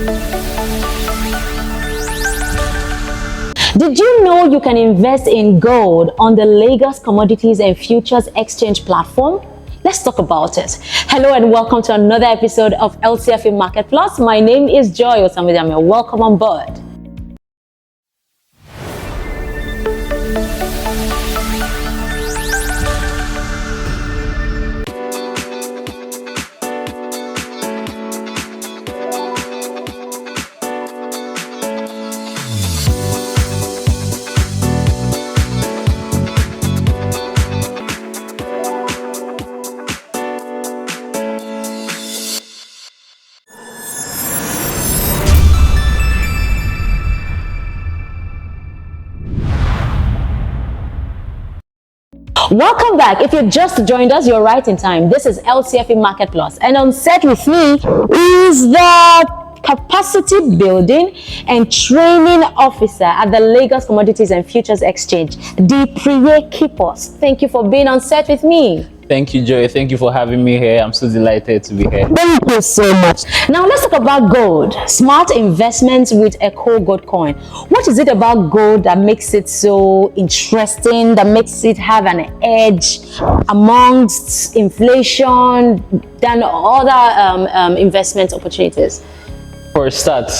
Did you know you can invest in gold on the Lagos Commodities and Futures Exchange platform? Let's talk about it. Hello and welcome to another episode of LCFE Market Plus. My name is Joy Osamidame. Welcome on board. Welcome back. If you've just joined us, you're right in time. This is LCFE Market Plus, and on set with me is the Capacity Building and Training Officer at the Lagos Commodities and Futures Exchange, Diepreye Kypus. Thank you for being on set with me. Thank you, Joy. Thank you for having me here. I'm so delighted to be here. Thank you so much. Now let's talk about gold. Smart investments with Eko Gold Coin. What is it about gold that makes it so interesting, that makes it have an edge amongst inflation than other investment opportunities? For a start,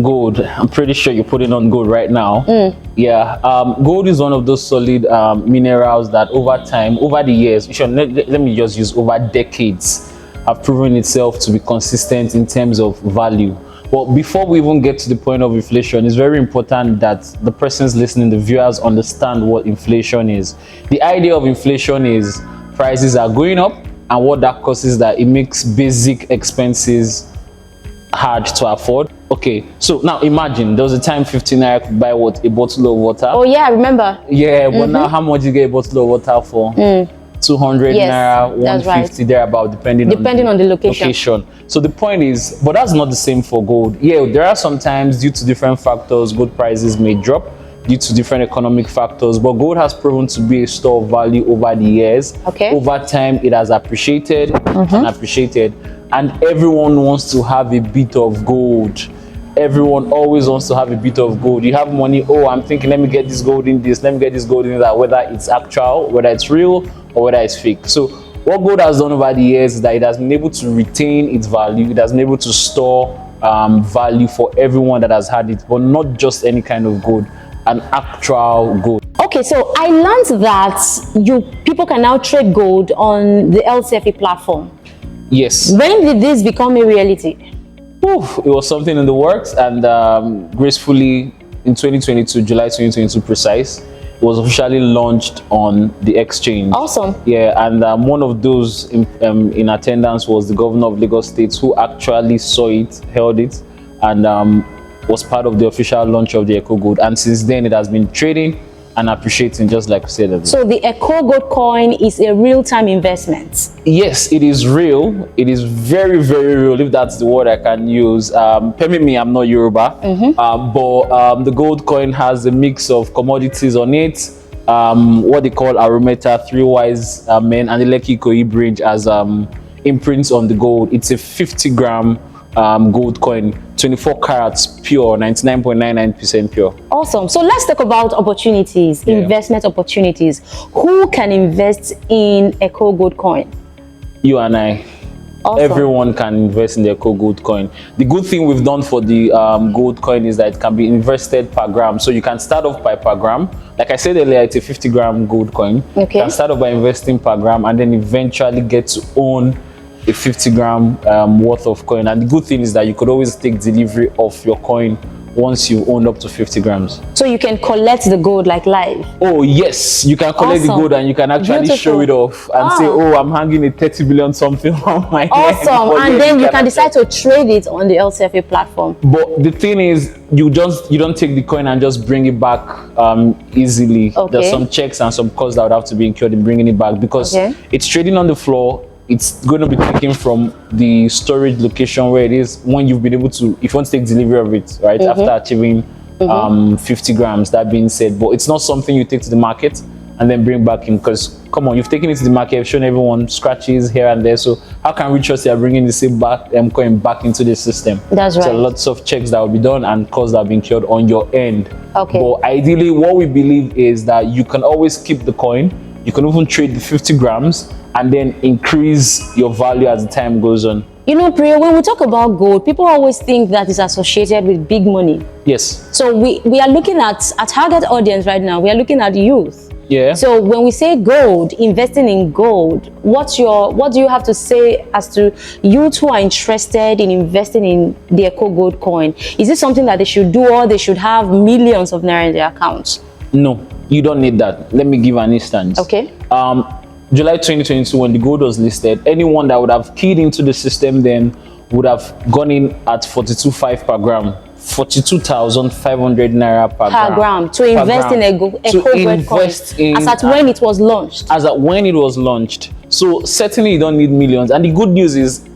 gold. I'm pretty sure you're putting on gold right now. Yeah, gold is one of those solid minerals that over time, over the years, let me just use over decades, have proven itself to be consistent in terms of value. But before we even get to the point of inflation, it's very important that the persons listening, the viewers, understand what inflation is. The idea of inflation is prices are going up, and what that causes that it makes basic expenses hard to afford. Okay, so now imagine there was a time 15 naira could buy what, a bottle of water. Oh yeah, I remember. Yeah, but now how much you get a bottle of water for? 200 Yes, naira, 150 right. thereabout, depending on the location. So the point is, but that's not the same for gold. Yeah, there are sometimes, due to different factors, gold prices may drop due to different economic factors, but gold has proven to be a store of value over the years. Okay. Over time, it has appreciated and appreciated, and everyone wants to have a bit of gold. Everyone always wants to have a bit of gold. You have money, oh, I'm thinking, let me get this gold in this, let me get this gold in that, whether it's actual, whether it's real, or whether it's fake. So what gold has done over the years is that it has been able to retain its value. It has been able to store value for everyone that has had it, but not just any kind of gold, an actual gold. Okay, so I learned that people can now trade gold on the LCFE platform. Yes. When did this become a reality? It was something in the works, and gracefully in 2022, July 2022 precise, it was officially launched on the exchange. Awesome. Yeah, and one of those in attendance was the governor of Lagos State, who actually saw it, held it, and was part of the official launch of the Eko Gold. And since then, it has been trading and appreciating, just like I said. So the Eko Gold Coin is a real-time investment? Yes, it is real. It is very, very real, if that's the word I can use. Permit me, I'm not Yoruba. But the gold coin has a mix of commodities on it, what they call Arometa, Three Wise Men, and the Lekki Ikoyi Bridge as imprints on the gold. It's a 50-gram gold coin, 24 carats pure, 99.99% pure. Awesome. So let's talk about opportunities, investment opportunities. Who can invest in Eko Gold Coin? You and I. Awesome. Everyone can invest in the Eko Gold Coin. The good thing we've done for the gold coin is that it can be invested per gram. So you can start off by per gram. Like I said earlier, it's a 50-gram gold coin. Okay. You can start off by investing per gram and then eventually get to own a 50-gram worth of coin. And the good thing is that you could always take delivery of your coin once you own up to 50 grams. So you can collect the gold like live? Oh yes, you can collect the gold and you can actually show it off and say, oh, I'm hanging a 30 billion something on my neck. And then you can decide to trade it on the LCFE platform. But the thing is, you don't take the coin and just bring it back easily. There's some checks and some costs that would have to be incurred in bringing it back, because it's trading on the floor. It's going to be taken from the storage location where it is when you've been able to, if you want to take delivery of it, right, after achieving 50 grams, that being said. But it's not something you take to the market and then bring back in. Because come on, you've taken it to the market, you've shown everyone scratches here and there. So how can we trust you're bringing the same coin back into the system? That's right. So lots of checks that will be done and costs that have been incurred on your end. Okay. But ideally, what we believe is that you can always keep the coin. You can even trade the 50 grams and then increase your value as the time goes on. You know, Priya, when we talk about gold, people always think that it's associated with big money. Yes. So we are looking at a target audience right now. We are looking at youth. Yeah. So when we say gold, investing in gold, what do you have to say as to youth who are interested in investing in the Eko Gold Coin? Is it something that they should do, or they should have millions of naira in their accounts? No, you don't need that. Let me give an instance. Okay. July 2022, when the gold was listed, anyone that would have keyed into the system then would have gone in at 42.5 per gram, 42,500 naira per gram. To invest in Eko Gold Coin, as at when it was launched. As at when it was launched. So certainly you don't need millions. And the good news is,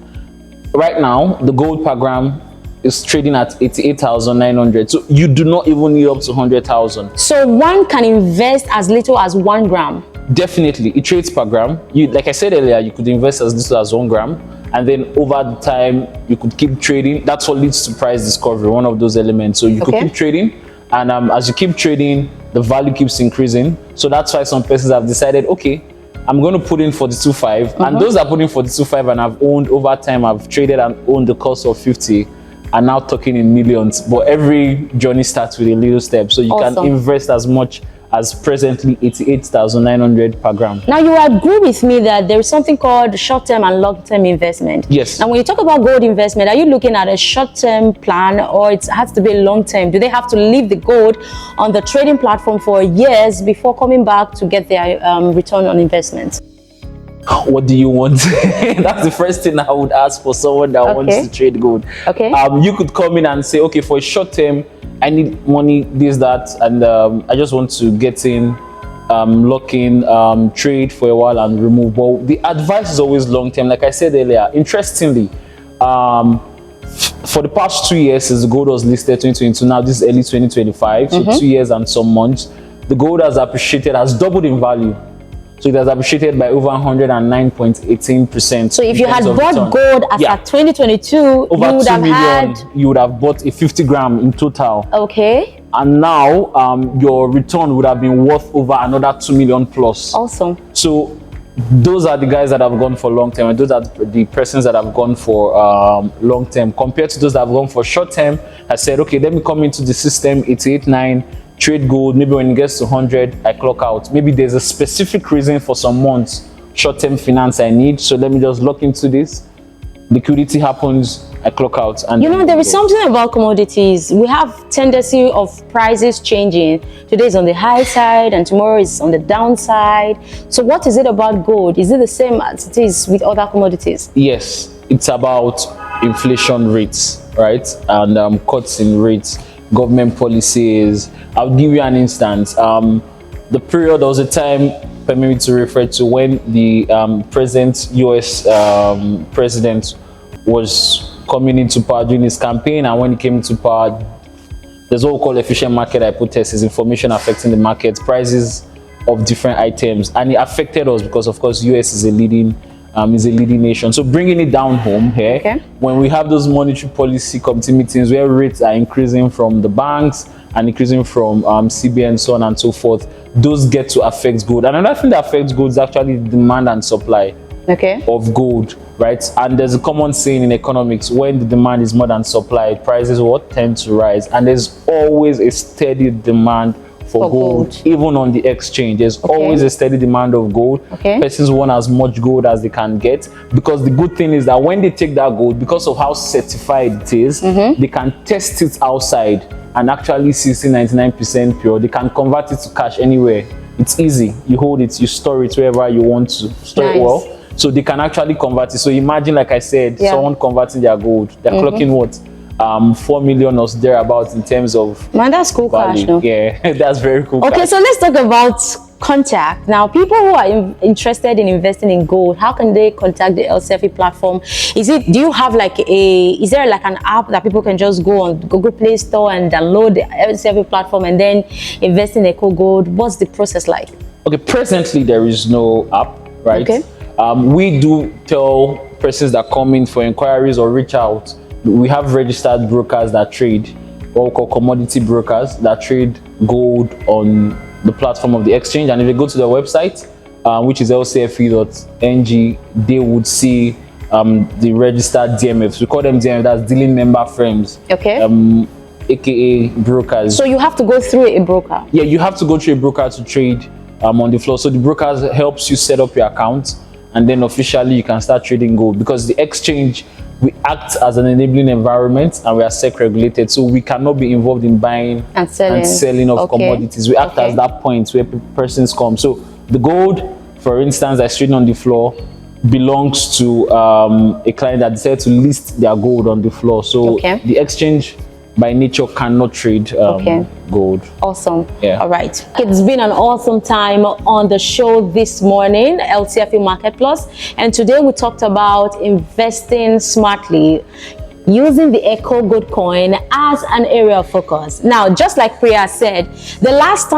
right now, the gold per gram is trading at 88,900. So you do not even need up to 100,000. So one can invest as little as 1 gram. Definitely, it trades per gram. Like I said earlier, you could invest as little as 1 gram, and then over the time you could keep trading. That's what leads to price discovery, one of those elements. So you could keep trading, and as you keep trading, the value keeps increasing. So that's why some persons have decided, okay, I'm going to put in 42.5, and those that put in 42.5 and have owned over time, have traded and owned the cost of 50, are now talking in millions. But every journey starts with a little step, so you can invest as much as presently 88,900 per gram. Now, you agree with me that there is something called short-term and long-term investment. Yes. And when you talk about gold investment, are you looking at a short-term plan, or it has to be long-term? Do they have to leave the gold on the trading platform for years before coming back to get their return on investment? What do you want? That's the first thing I would ask for someone that wants to trade gold. Okay. You could come in and say, okay, for a short term, I need money, this, that, and I just want to get in, lock in, trade for a while and remove. But the advice is always long term. Like I said earlier, interestingly, for the past 2 years since the gold was listed 2022, now this is early 2025, so 2 years and some months, the gold has appreciated, has doubled in value. So it has appreciated by over 109.18%. So if you had bought gold as at 2022, you would have had... You would have bought a 50 gram in total. Okay. And now your return would have been worth over another 2 million plus. Awesome. So those are the guys that have gone for long term, and those are the persons that have gone for long term, compared to those that have gone for short term. I said, okay, let me come into the system, 88.9, trade gold. Maybe when it gets to 100, I clock out. Maybe there's a specific reason for some months, short-term finance I need, so let me just look into this. Liquidity happens, I clock out. And you know, there is something about commodities. We have tendency of prices changing. Today is on the high side and tomorrow is on the downside. So what is it about gold? Is it the same as it is with other commodities? Yes, it's about inflation rates, right? And cuts in rates, government policies. I'll give you an instance. The period, there was a time, permit me to refer to, when the present US president was coming into power during his campaign, and when he came into power, there's what we call efficient market hypothesis, information affecting the market, prices of different items, and it affected us because, of course, US is a leading nation. So bringing it down home here, when we have those monetary policy committee meetings where rates are increasing from the banks and increasing from CBN, so on and so forth, those get to affect gold. And another thing that affects gold is actually demand and supply of gold, right? And there's a common saying in economics: when the demand is more than supply, prices tend to rise. And there's always a steady demand for gold, even on the exchange. There's always a steady demand of gold. Persons want as much gold as they can get, because the good thing is that when they take that gold, because of how certified it is, they can test it outside and actually see 99% pure. They can convert it to cash anywhere. It's easy. You hold it, you store it wherever you want to store it well. So they can actually convert it. So imagine, like I said, someone converting their gold. They're clocking what? 4 million or thereabouts in terms of that's cool value. Cash, no? Yeah, that's very cool. Okay, so let's talk about contact. Now, people who are interested in investing in gold, how can they contact the LCFE platform? Is there like an app that people can just go on Google Play Store and download the LCFE platform and then invest in Eko Gold? What's the process like? Okay, presently there is no app, right? Okay. We do tell persons that come in for inquiries or reach out. We have registered brokers that trade, what we call commodity brokers, that trade gold on the platform of the exchange. And if they go to their website, which is lcfe.ng, they would see the registered DMFs. We call them DMFs, that's dealing member firms. Okay. AKA brokers. So you have to go through a broker. Yeah, you have to go through a broker to trade on the floor. So the brokers helps you set up your account, and then officially you can start trading gold, because the exchange, we act as an enabling environment and we are SEC regulated, so we cannot be involved in buying And selling. of commodities. We act as that point where persons come. So the gold, for instance, that's trading on the floor belongs to a client that decided to list their gold on the floor. So the exchange by nature cannot trade gold. Awesome. Yeah. All right. It's been an awesome time on the show this morning, LCFE Market Plus, and today we talked about investing smartly using the Eko Gold Coin as an area of focus. Now, just like Priya said, the last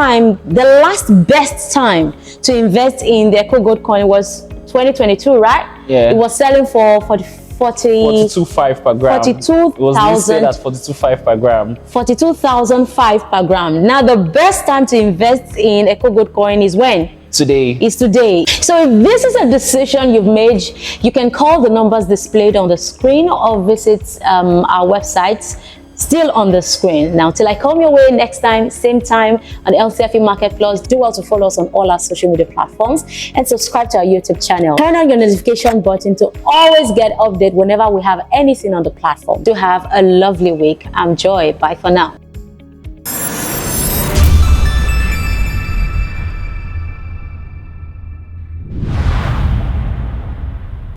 best time to invest in the Eko Gold Coin was 2022, right? Yeah. It was selling for 42.5 per gram. 42,000. It was listed as 42.5 per gram. 42,005 per gram. Now, the best time to invest in Eko Gold Coin is when? Today. Is today. So if this is a decision you've made, you can call the numbers displayed on the screen or visit our websites still on the screen. Now, till I come your way next time, same time on LCFE Market Plus, do well to follow us on all our social media platforms and subscribe to our YouTube channel. Turn on your notification button to always get updated whenever we have anything on the platform. Do have a lovely week. I'm Joy. Bye for now.